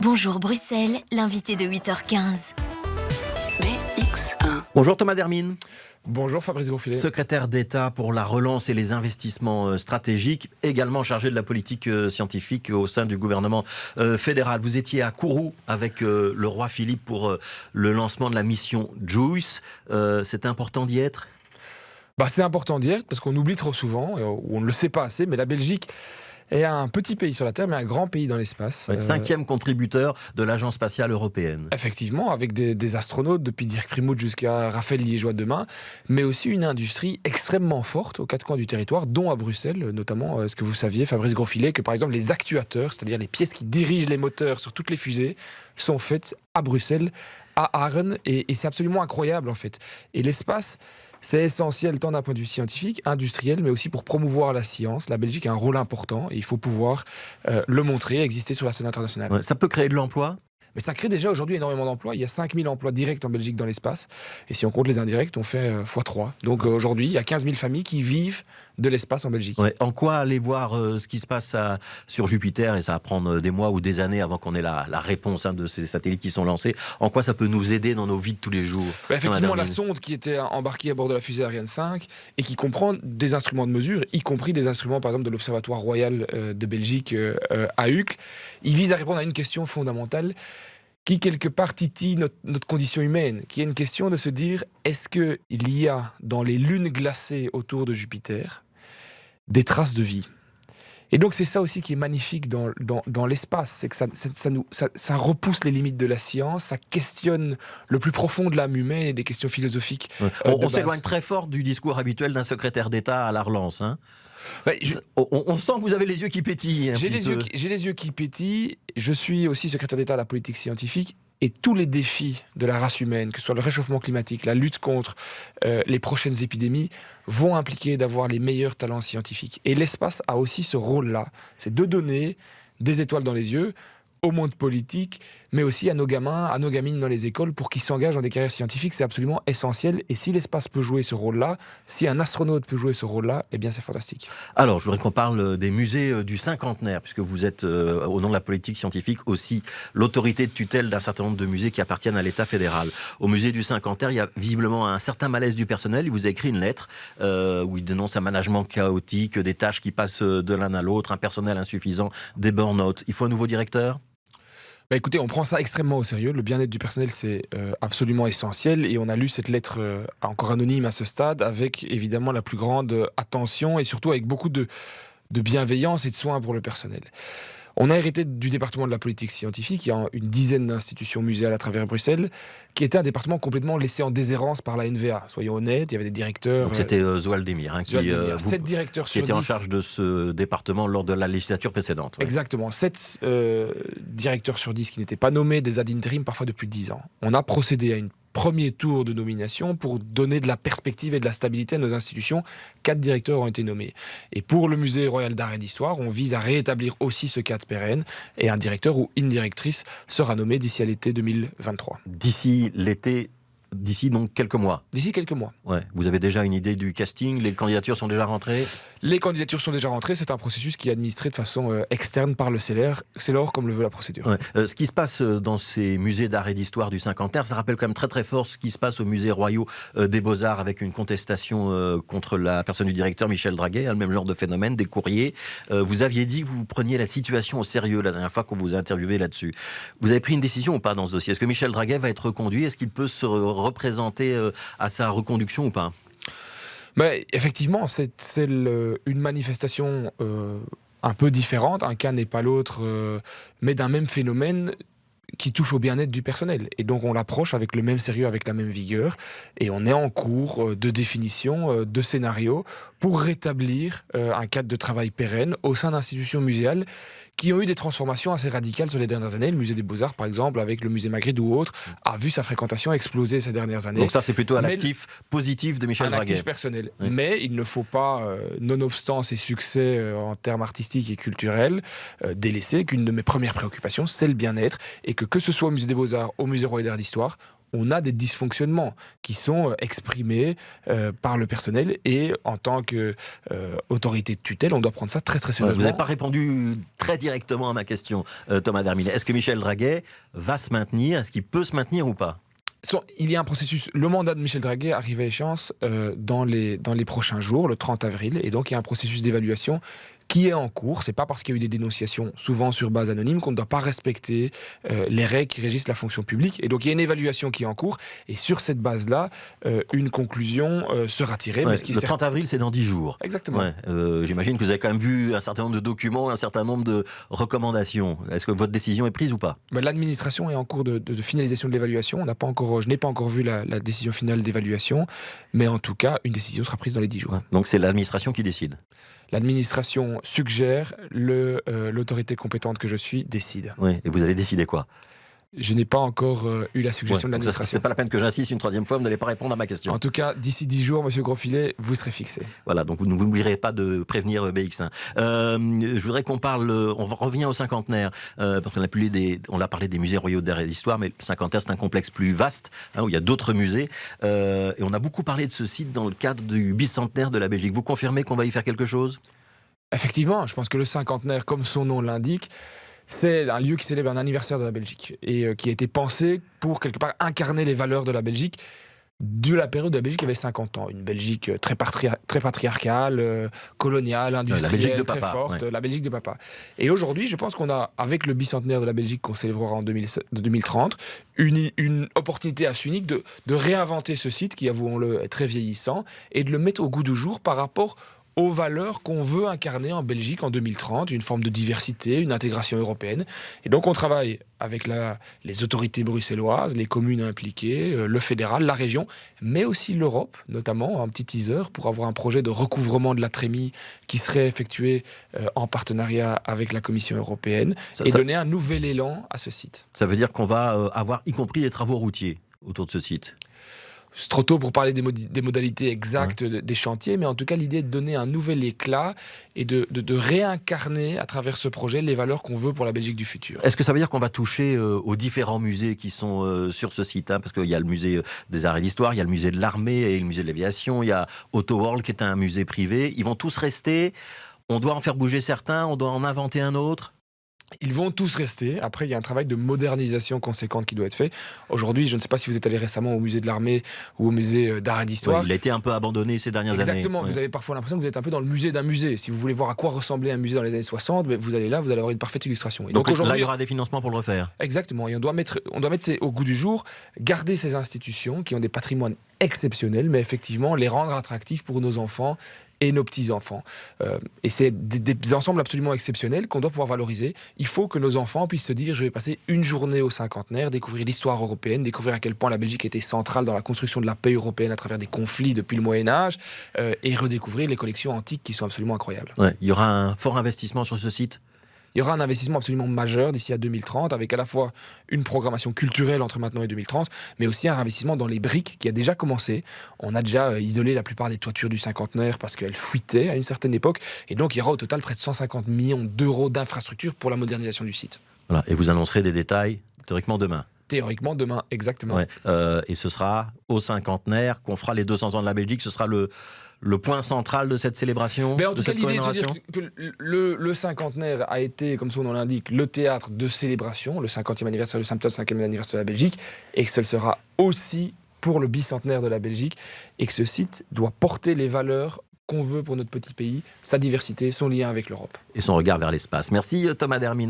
Bonjour Bruxelles, l'invité de 8h15. BX1. Bonjour Thomas Dermine. Bonjour Fabrice Grosfilet. Secrétaire d'État pour la relance et les investissements stratégiques, également chargé de la politique scientifique au sein du gouvernement fédéral. Vous étiez à Kourou avec le roi Philippe pour le lancement de la mission JUICE. C'était important d'y être ? C'est important d'y être parce qu'on oublie trop souvent, ou on ne le sait pas assez, mais la Belgique est un petit pays sur la Terre, mais un grand pays dans l'espace. 5e contributeur de l'Agence spatiale européenne. Effectivement, avec des astronautes, depuis Dirk Primout jusqu'à Raphaël Liégeois demain, mais aussi une industrie extrêmement forte aux quatre coins du territoire, dont à Bruxelles, notamment, est-ce que vous saviez, Fabrice Grosfilet, que par exemple les actuateurs, c'est-à-dire les pièces qui dirigent les moteurs sur toutes les fusées, sont faites à Bruxelles, à Arnhem, et c'est absolument incroyable en fait. Et l'espace, c'est essentiel tant d'un point de vue scientifique, industriel, mais aussi pour promouvoir la science. La Belgique a un rôle important et il faut pouvoir le montrer, exister sur la scène internationale. Ouais, ça peut créer de l'emploi ? Mais ça crée déjà aujourd'hui énormément d'emplois. Il y a 5000 emplois directs en Belgique dans l'espace. Et si on compte les indirects, on fait x3. Donc aujourd'hui, il y a 15 000 familles qui vivent de l'espace en Belgique. Ouais. En quoi aller voir ce qui se passe sur Jupiter, et ça va prendre des mois ou des années avant qu'on ait la réponse de ces satellites qui sont lancés, en quoi ça peut nous aider dans nos vies de tous les jours ? Effectivement, la sonde qui était embarquée à bord de la fusée Ariane 5 et qui comprend des instruments de mesure, y compris des instruments par exemple de l'Observatoire Royal de Belgique à Uccle, il vise à répondre à une question fondamentale qui quelque part titille notre condition humaine, qui est une question de se dire, est-ce qu'il y a dans les lunes glacées autour de Jupiter des traces de vie ? Et donc c'est ça aussi qui est magnifique dans l'espace, c'est que ça repousse les limites de la science, ça questionne le plus profond de l'âme humaine et des questions philosophiques. On s'éloigne très fort du discours habituel d'un secrétaire d'État à la relance. On sent que vous avez les yeux qui pétillent. J'ai les yeux qui pétillent. Je suis aussi secrétaire d'État à la politique scientifique. Et tous les défis de la race humaine, que ce soit le réchauffement climatique, la lutte contre les prochaines épidémies, vont impliquer d'avoir les meilleurs talents scientifiques. Et l'espace a aussi ce rôle-là. C'est de donner des étoiles dans les yeux au monde politique, mais aussi à nos gamins, à nos gamines dans les écoles, pour qu'ils s'engagent dans des carrières scientifiques. C'est absolument essentiel. Et si l'espace peut jouer ce rôle-là, si un astronaute peut jouer ce rôle-là, eh bien c'est fantastique. Alors, je voudrais qu'on parle des musées du cinquantenaire, puisque vous êtes, au nom de la politique scientifique, aussi l'autorité de tutelle d'un certain nombre de musées qui appartiennent à l'État fédéral. Au musée du cinquantenaire, il y a visiblement un certain malaise du personnel. Il vous a écrit une lettre où il dénonce un management chaotique, des tâches qui passent de l'un à l'autre, un personnel insuffisant, des burn-out. Il faut un nouveau directeur ? Écoutez, on prend ça extrêmement au sérieux. Le bien-être du personnel, c'est absolument essentiel. Et on a lu cette lettre encore anonyme à ce stade, avec évidemment la plus grande attention et surtout avec beaucoup de bienveillance et de soin pour le personnel. On a hérité du département de la politique scientifique. Il y a une dizaine d'institutions muséales à travers Bruxelles, qui était un département complètement laissé en déshérence par la NVA. Soyons honnêtes, il y avait des directeurs... Donc c'était Zoaldemir, qui 7 directeurs sur 10. Qui était en charge de ce département lors de la législature précédente. Ouais. Exactement, 7 directeurs sur 10 qui n'étaient pas nommés, des ad interim parfois depuis 10 ans. On a procédé à une premier tour de nomination pour donner de la perspective et de la stabilité à nos institutions. 4 directeurs ont été nommés. Et pour le Musée Royal d'Art et d'Histoire, on vise à rétablir aussi ce cadre pérenne et un directeur ou une directrice sera nommé d'ici à l'été 2023. D'ici donc quelques mois. D'ici quelques mois. Ouais. Vous avez déjà une idée du casting ? Les candidatures sont déjà rentrées ? Les candidatures sont déjà rentrées. C'est un processus qui est administré de façon externe par le CELOR, comme le veut la procédure. Ouais. Ce qui se passe dans ces musées d'art et d'histoire du cinquantenaire, ça rappelle quand même très très fort ce qui se passe au musée royaux des Beaux-Arts avec une contestation contre la personne du directeur Michel Draguet, le même genre de phénomène, des courriers. Vous aviez dit que vous preniez la situation au sérieux la dernière fois qu'on vous a interviewé là-dessus. Vous avez pris une décision ou pas dans ce dossier ? Est-ce que Michel Draguet va être reconduit ? Est-ce qu'il peut se représenter à sa reconduction ou pas ? Mais effectivement, c'est une manifestation un peu différente. Un cas n'est pas l'autre, mais d'un même phénomène qui touche au bien-être du personnel. Et donc on l'approche avec le même sérieux, avec la même vigueur. Et on est en cours de définition de scénarios pour rétablir un cadre de travail pérenne au sein d'institutions muséales qui ont eu des transformations assez radicales sur les dernières années. Le musée des Beaux-Arts, par exemple, avec le musée Magritte ou autre, a vu sa fréquentation exploser ces dernières années. Donc ça, c'est plutôt un actif positif de Michel Draguet. Un actif personnel. Oui. Mais il ne faut pas, nonobstant ses succès en termes artistiques et culturels, délaisser qu'une de mes premières préoccupations, c'est le bien-être, et que ce soit au musée des Beaux-Arts, au musée Royal d'Art d'Histoire, on a des dysfonctionnements qui sont exprimés par le personnel, et en tant qu'autorité de tutelle, on doit prendre ça très très Ouais, sérieusement. vous n'avez pas répondu très directement à ma question, Thomas Dermillet. Est-ce que Michel Draguet va se maintenir? Est-ce qu'il peut se maintenir ou pas? Il y a un processus. Le mandat de Michel Draguet arrive à échéance dans les prochains jours, le 30 avril, et donc il y a un processus d'évaluation qui est en cours. C'est pas parce qu'il y a eu des dénonciations, souvent sur base anonyme, qu'on ne doit pas respecter les règles qui régissent la fonction publique. Et donc il y a une évaluation qui est en cours, et sur cette base-là, une conclusion sera tirée. Ouais, Mais ce qui est le 30 avril, c'est dans 10 jours. Exactement. Ouais, j'imagine que vous avez quand même vu un certain nombre de documents, un certain nombre de recommandations. Est-ce que votre décision est prise ou pas? Mais l'administration est en cours de finalisation de l'évaluation. Je n'ai pas encore vu la décision finale d'évaluation, mais en tout cas, une décision sera prise dans les 10 jours. Ouais. Donc c'est l'administration qui décide. L'administration suggère, l'autorité compétente que je suis décide. Oui, et vous allez décider quoi? Je n'ai pas encore eu la suggestion de donc ça, l'administration. c'est pas la peine que j'insiste une troisième fois, vous n'allez pas répondre à ma question. En tout cas, d'ici 10 jours, Monsieur Grosfilet, vous serez fixé. Voilà, donc vous n'oublierez pas de prévenir BX1. Je voudrais qu'on parle, on revient au cinquantenaire, parce on a parlé des musées royaux d'art et d'histoire, mais le cinquantenaire c'est un complexe plus vaste, où il y a d'autres musées, et on a beaucoup parlé de ce site dans le cadre du bicentenaire de la Belgique. Vous confirmez qu'on va y faire quelque chose? Effectivement, je pense que le cinquantenaire, comme son nom l'indique, c'est un lieu qui célèbre un anniversaire de la Belgique, et qui a été pensé pour, quelque part, incarner les valeurs de la Belgique, de la période de la Belgique qui avait 50 ans. Une Belgique très patriarcale, coloniale, industrielle, très forte, la Belgique de papa. Et aujourd'hui, je pense qu'on a, avec le bicentenaire de la Belgique qu'on célébrera en 2030, une opportunité assez unique de réinventer ce site qui, avouons-le, est très vieillissant, et de le mettre au goût du jour par rapport aux valeurs qu'on veut incarner en Belgique en 2030, une forme de diversité, une intégration européenne. Et donc on travaille avec les autorités bruxelloises, les communes impliquées, le fédéral, la région, mais aussi l'Europe, notamment, un petit teaser pour avoir un projet de recouvrement de la trémie qui serait effectué en partenariat avec la Commission européenne, donner un nouvel élan à ce site. Ça veut dire qu'on va avoir, y compris des travaux routiers autour de ce site? C'est trop tôt pour parler des modalités exactes des chantiers, mais en tout cas, l'idée est de donner un nouvel éclat et de réincarner à travers ce projet les valeurs qu'on veut pour la Belgique du futur. Est-ce que ça veut dire qu'on va toucher aux différents musées qui sont sur ce site, parce qu'il y a le musée des arts et d'histoire, il y a le musée de l'armée et le musée de l'aviation, il y a Auto World qui est un musée privé. Ils vont tous rester? On doit en faire bouger certains? On doit en inventer un autre? Ils vont tous rester. Après, il y a un travail de modernisation conséquente qui doit être fait. Aujourd'hui, je ne sais pas si vous êtes allé récemment au musée de l'armée ou au musée d'art et d'histoire. Oui, il a été un peu abandonné ces dernières années. Exactement. Vous avez parfois l'impression que vous êtes un peu dans le musée d'un musée. Si vous voulez voir à quoi ressemblait un musée dans les années 60, vous allez là, vous allez avoir une parfaite illustration. Et donc là, il y aura des financements pour le refaire. Exactement. Et on doit mettre au goût du jour, garder ces institutions qui ont des patrimoines exceptionnels, mais effectivement les rendre attractifs pour nos enfants et nos petits-enfants. Et c'est des ensembles absolument exceptionnels qu'on doit pouvoir valoriser. Il faut que nos enfants puissent se dire, je vais passer une journée au cinquantenaire, découvrir l'histoire européenne, découvrir à quel point la Belgique était centrale dans la construction de la paix européenne à travers des conflits depuis le Moyen-Âge, et redécouvrir les collections antiques qui sont absolument incroyables. Ouais, il y aura un fort investissement sur ce site? Il y aura un investissement absolument majeur d'ici à 2030, avec à la fois une programmation culturelle entre maintenant et 2030, mais aussi un investissement dans les briques qui a déjà commencé. On a déjà isolé la plupart des toitures du cinquantenaire parce qu'elles fuitaient à une certaine époque, et donc il y aura au total près de 150 millions d'euros d'infrastructures pour la modernisation du site. Voilà, et vous annoncerez des détails théoriquement demain? Théoriquement demain, exactement. Ouais, et ce sera au cinquantenaire qu'on fera les 200 ans de la Belgique, ce sera le point central de cette célébration? Mais en tout cas, l'idée est de dire que le cinquantenaire a été, comme son nom l'indique, le théâtre de célébration, le 50e anniversaire de Saint-Paul, 5e anniversaire de la Belgique, et que ce sera aussi pour le bicentenaire de la Belgique, et que ce site doit porter les valeurs qu'on veut pour notre petit pays, sa diversité, son lien avec l'Europe. Et son regard vers l'espace. Merci Thomas Dermillet.